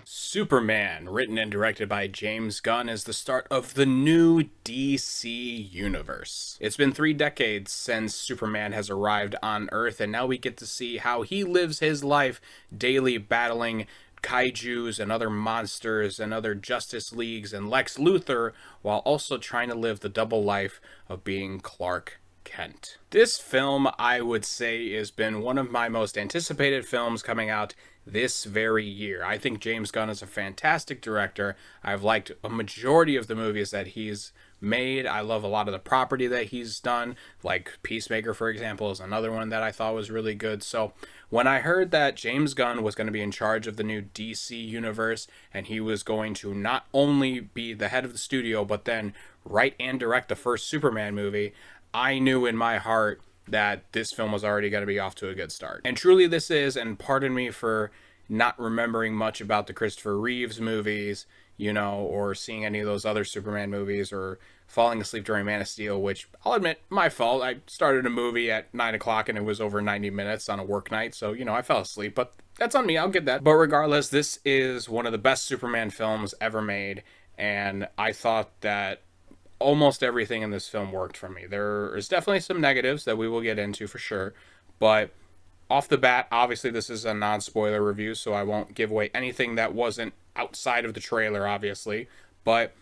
Superman, written and directed by James Gunn, is the start of the new DC universe. It's been 3 decades since Superman has arrived on Earth, and now we get to see how he lives his life daily battling kaijus and other monsters and other Justice Leagues and Lex Luthor, while also trying to live the double life of being Clark Kent. This film, I would say, has been one of my most anticipated films coming out this very year. I think James Gunn is a fantastic director. I've liked a majority of the movies that he's made. I love a lot of the property that he's done, like Peacemaker, for example, is another one that I thought was really good. So when I heard that James Gunn was going to be in charge of the new DC universe, and he was going to not only be the head of the studio, but then write and direct the first Superman movie, I knew in my heart that this film was already going to be off to a good start. And truly this is, and pardon me for not remembering much about the Christopher Reeves movies, or seeing any of those other Superman movies, or falling asleep during Man of Steel, which I'll admit, my fault. I started a movie at 9 o'clock and it was over 90 minutes on a work night, so, I fell asleep, but that's on me, I'll get that. But regardless, this is one of the best Superman films ever made, and I thought that almost everything in this film worked for me. There is definitely some negatives that we will get into for sure, but off the bat, obviously this is a non-spoiler review, so I won't give away anything that wasn't outside of the trailer, obviously, but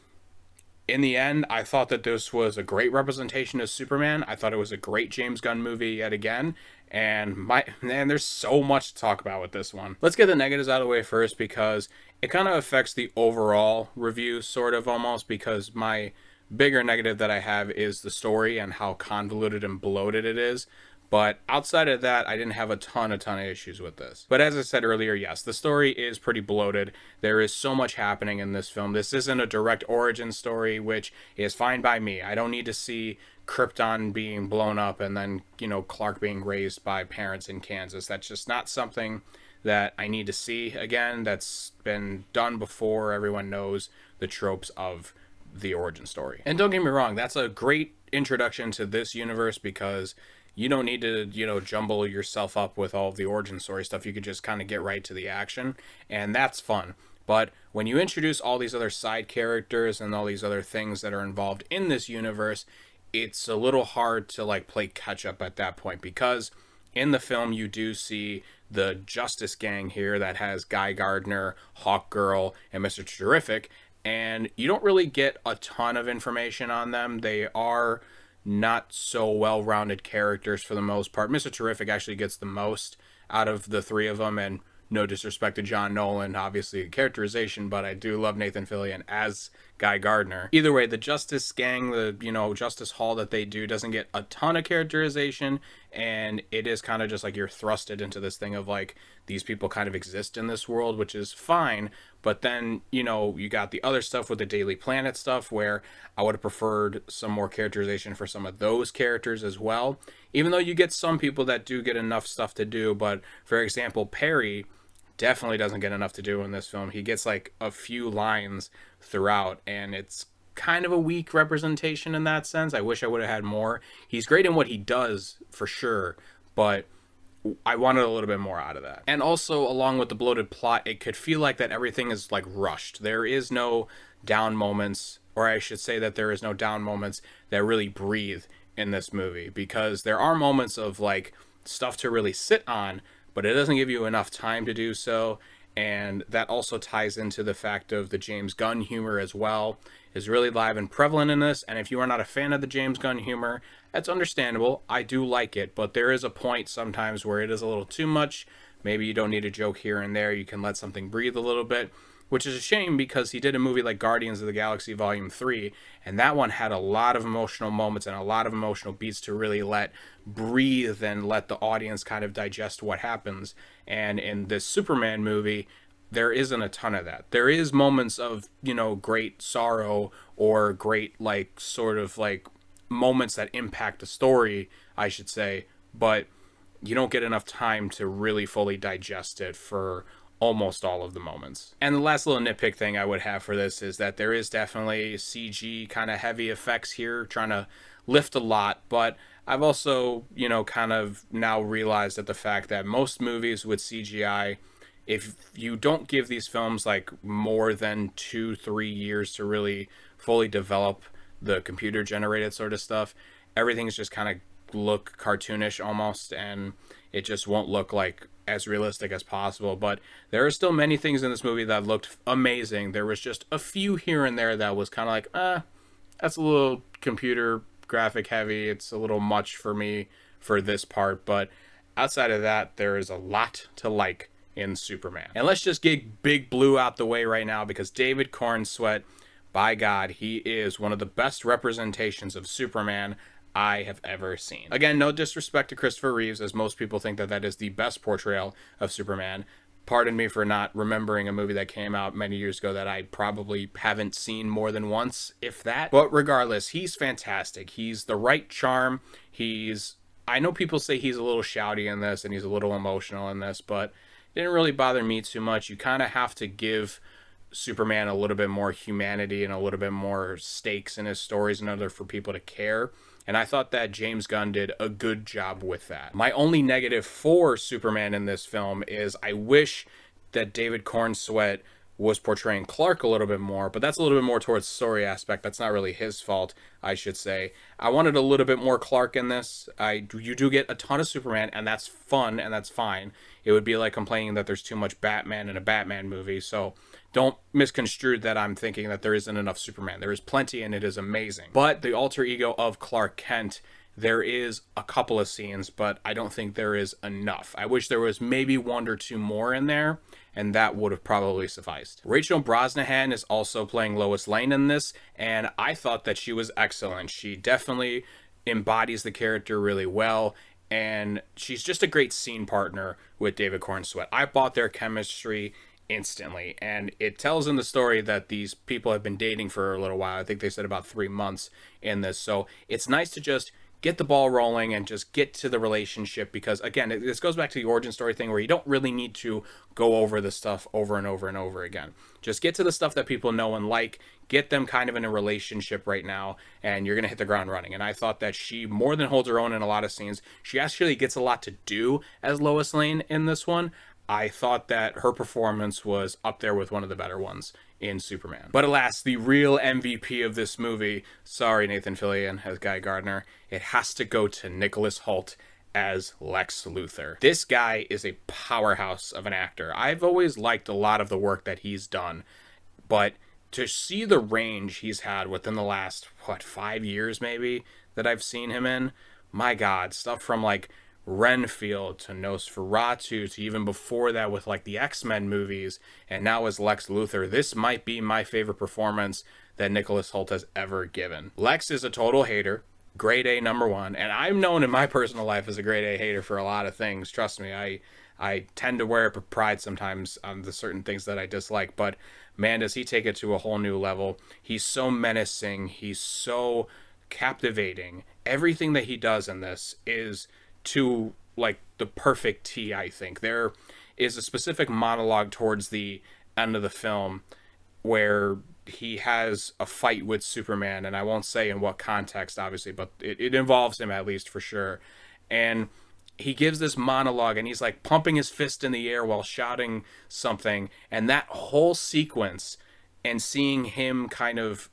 in the end, I thought that this was a great representation of Superman. I thought it was a great James Gunn movie yet again, and man, there's so much to talk about with this one. Let's get the negatives out of the way first, because it kind of affects the overall review, sort of, almost, because my bigger negative that I have is the story and how convoluted and bloated it is. But outside of that, I didn't have a ton of issues with this. But as I said earlier, yes, the story is pretty bloated. There is so much happening in this film. This isn't a direct origin story, which is fine by me. I don't need to see Krypton being blown up and then, Clark being raised by parents in Kansas. That's just not something that I need to see again. That's been done before. Everyone knows the tropes of the origin story. And don't get me wrong, that's a great introduction to this universe, because you don't need to, jumble yourself up with all of the origin story stuff. You could just kind of get right to the action, and that's fun. But when you introduce all these other side characters and all these other things that are involved in this universe, it's a little hard to play catch up at that point, because in the film you do see the Justice Gang here that has Guy Gardner, Hawkgirl, and Mr. Terrific, and you don't really get a ton of information on them. They are not so well-rounded characters for the most part. Mr. Terrific actually gets the most out of the 3 of them, and no disrespect to John Nolan, obviously characterization, but I do love Nathan Fillion as Guy Gardner. Either way, the Justice Gang, the Justice Hall that they do doesn't get a ton of characterization, and it is kind of just you're thrusted into this thing of these people kind of exist in this world, which is fine. But then, you got the other stuff with the Daily Planet stuff, where I would have preferred some more characterization for some of those characters as well. Even though you get some people that do get enough stuff to do, but for example, Perry definitely doesn't get enough to do in this film. He gets a few lines throughout, and it's kind of a weak representation in that sense. I wish I would have had more. He's great in what he does, for sure, but I wanted a little bit more out of that. And also, along with the bloated plot, it could feel like that everything is rushed. There is no down moments, or I should say that there is no down moments that really breathe in this movie, because there are moments of stuff to really sit on, but it doesn't give you enough time to do so. And that also ties into the fact of the James Gunn humor as well is really live and prevalent in this. And if you are not a fan of the James Gunn humor, that's understandable. I do like it, but there is a point sometimes where it is a little too much. Maybe you don't need a joke here and there. You can let something breathe a little bit, which is a shame, because he did a movie like Guardians of the Galaxy Volume 3, and that one had a lot of emotional moments and a lot of emotional beats to really let breathe and let the audience kind of digest what happens. And in this Superman movie, there isn't a ton of that. There is moments of, great sorrow, or great, moments that impact the story, I should say, but you don't get enough time to really fully digest it for almost all of the moments. And the last little nitpick thing I would have for this is that there is definitely CG kind of heavy effects here, trying to lift a lot, but I've also, kind of now realized that the fact that most movies with CGI, if you don't give these films like more than 2-3 years to really fully develop the computer generated sort of stuff, everything's just kind of look cartoonish almost, and it just won't look like as realistic as possible. But there are still many things in this movie that looked amazing. There was just a few here and there that was kind of like, that's a little computer graphic heavy. It's a little much for me for this part. But outside of that, there is a lot to like in Superman. And let's just get Big Blue out the way right now, because David Corenswet, by God, he is one of the best representations of Superman I have ever seen. Again, no disrespect to Christopher Reeves, as most people think that that is the best portrayal of Superman. Pardon me for not remembering a movie that came out many years ago that I probably haven't seen more than once, if that. But regardless, he's fantastic. He's the right charm. I know people say he's a little shouty in this and he's a little emotional in this, but it didn't really bother me too much. You kind of have to give Superman a little bit more humanity and a little bit more stakes in his stories in order for people to care. And I thought that James Gunn did a good job with that. My only negative for Superman in this film is I wish that David Corenswet was portraying Clark a little bit more, but that's a little bit more towards story aspect. That's not really his fault, I should say. I wanted a little bit more Clark in this. You do get a ton of Superman, and that's fun, and that's fine. It would be like complaining that there's too much Batman in a Batman movie, so don't misconstrue that I'm thinking that there isn't enough Superman. There is plenty, and it is amazing. But the alter ego of Clark Kent, there is a couple of scenes, but I don't think there is enough. I wish there was maybe 1 or 2 more in there, and that would have probably sufficed. Rachel Brosnahan is also playing Lois Lane in this, and I thought that she was excellent. She definitely embodies the character really well, and she's just a great scene partner with David Corenswet. I bought their chemistry instantly, and it tells in the story that these people have been dating for a little while. I think they said about 3 months in this, so it's nice to just get the ball rolling and just get to the relationship, because again, this goes back to the origin story thing where you don't really need to go over the stuff over and over and over again. Just get to the stuff that people know and like, get them kind of in a relationship right now, and you're going to hit the ground running. And I thought that she more than holds her own in a lot of scenes. She actually gets a lot to do as Lois Lane in this one. I thought that her performance was up there with one of the better ones in Superman. But alas, the real MVP of this movie, sorry Nathan Fillion as Guy Gardner, it has to go to Nicholas Hoult as Lex Luthor. This guy is a powerhouse of an actor. I've always liked a lot of the work that he's done, but to see the range he's had within the last, 5 years maybe, that I've seen him in, my God, stuff from like Renfield to Nosferatu to even before that with like the X-Men movies, and now as Lex Luthor, this might be my favorite performance that Nicholas Hoult has ever given. Lex is a total hater, grade A #1, and I'm known in my personal life as a grade A hater for a lot of things. Trust me, I tend to wear up pride sometimes on the certain things that I dislike, but man, does he take it to a whole new level. He's so menacing, he's so captivating. Everything that he does in this is to like the perfect T, I think. There is a specific monologue towards the end of the film where he has a fight with Superman, and I won't say in what context, obviously, but it involves him at least for sure. And he gives this monologue, and he's like pumping his fist in the air while shouting something, and that whole sequence, and seeing him kind of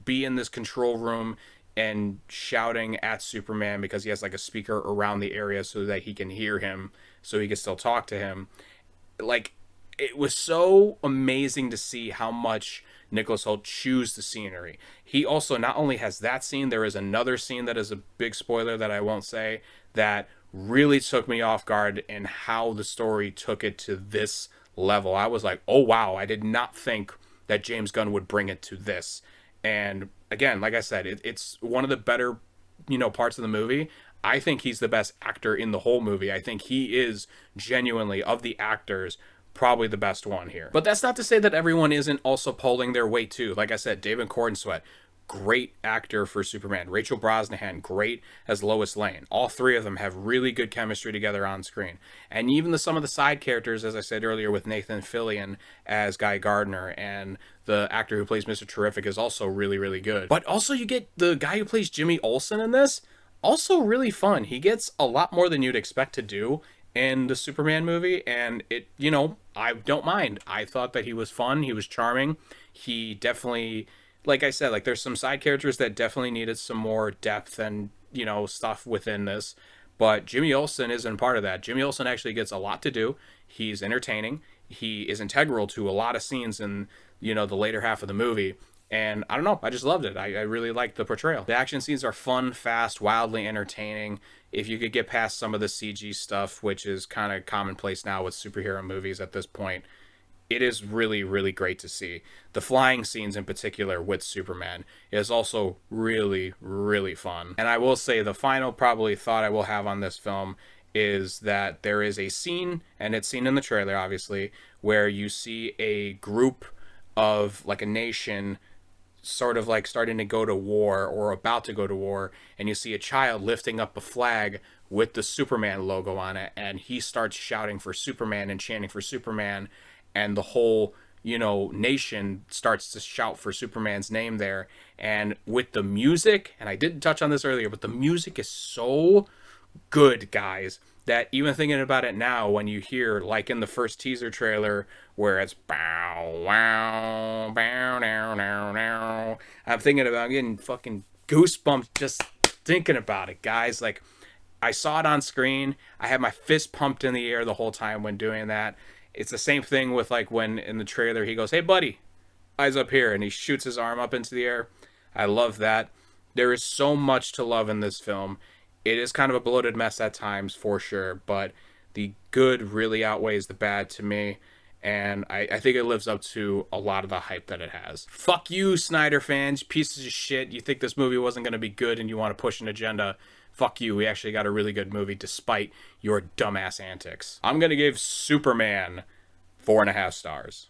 be in this control room and shouting at Superman because he has like a speaker around the area so that he can hear him, so he can still talk to him. Like, it was so amazing to see how much Nicholas Hoult chews the scenery. He also not only has that scene, there is another scene that is a big spoiler that I won't say, that really took me off guard in how the story took it to this level. I was like, oh wow, I did not think that James Gunn would bring it to this. And again, like I said, it's one of the better, parts of the movie. I think he's the best actor in the whole movie. I think he is genuinely, of the actors, probably the best one here. But that's not to say that everyone isn't also pulling their weight too. Like I said, David Corenswet, great actor for Superman. Rachel Brosnahan, great as Lois Lane. All three of them have really good chemistry together on screen. And even some of the side characters, as I said earlier, with Nathan Fillion as Guy Gardner, and the actor who plays Mr. Terrific is also really, really good. But also you get the guy who plays Jimmy Olsen in this, also really fun. He gets a lot more than you'd expect to do in the Superman movie, and it, I don't mind. I thought that he was fun, he was charming. He definitely, like I said, like there's some side characters that definitely needed some more depth and, stuff within this. But Jimmy Olsen isn't part of that. Jimmy Olsen actually gets a lot to do. He's entertaining. He is integral to a lot of scenes in, the later half of the movie. And I don't know, I just loved it. I really liked the portrayal. The action scenes are fun, fast, wildly entertaining. If you could get past some of the CG stuff, which is kind of commonplace now with superhero movies at this point, it is really, really great to see. The flying scenes in particular with Superman is also really, really fun. And I will say the final probably thought I will have on this film is that there is a scene, and it's seen in the trailer obviously, where you see a group of like a nation sort of like starting to go to war or about to go to war, and you see a child lifting up a flag with the Superman logo on it, and he starts shouting for Superman and chanting for Superman, and the whole nation starts to shout for Superman's name there. And with the music, and I didn't touch on this earlier, but the music is so good, guys, that even thinking about it now, when you hear, like in the first teaser trailer, where it's bow, wow, bow, now, now, now, I'm thinking about getting fucking goosebumps just thinking about it, guys. Like, I saw it on screen. I had my fist pumped in the air the whole time when doing that. It's the same thing with like when in the trailer he goes, "Hey buddy, eyes up here," and he shoots his arm up into the air. I love that. There is so much to love in this film. It is kind of a bloated mess at times, for sure, but the good really outweighs the bad to me, and I think it lives up to a lot of the hype that it has. Fuck you, Snyder fans, pieces of shit. You think this movie wasn't going to be good and you want to push an agenda? Fuck you, we actually got a really good movie despite your dumbass antics. I'm going to give Superman 4.5 stars.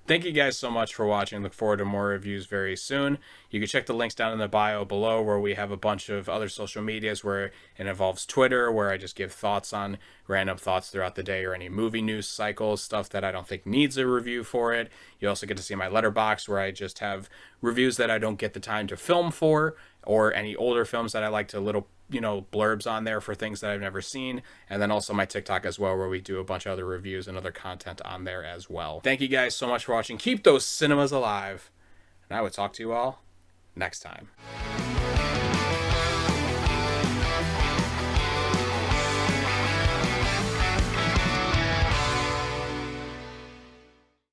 Thank you guys so much for watching. Look forward to more reviews very soon. You can check the links down in the bio below, where we have a bunch of other social medias where it involves Twitter, where I just give thoughts on random thoughts throughout the day, or any movie news cycles, stuff that I don't think needs a review for it. You also get to see my letterbox, where I just have reviews that I don't get the time to film for, or any older films that I like to little blurbs on there for things that I've never seen. And then also my TikTok as well, where we do a bunch of other reviews and other content on there as well. Thank you guys so much for watching. Keep those cinemas alive, and I will talk to you all next time.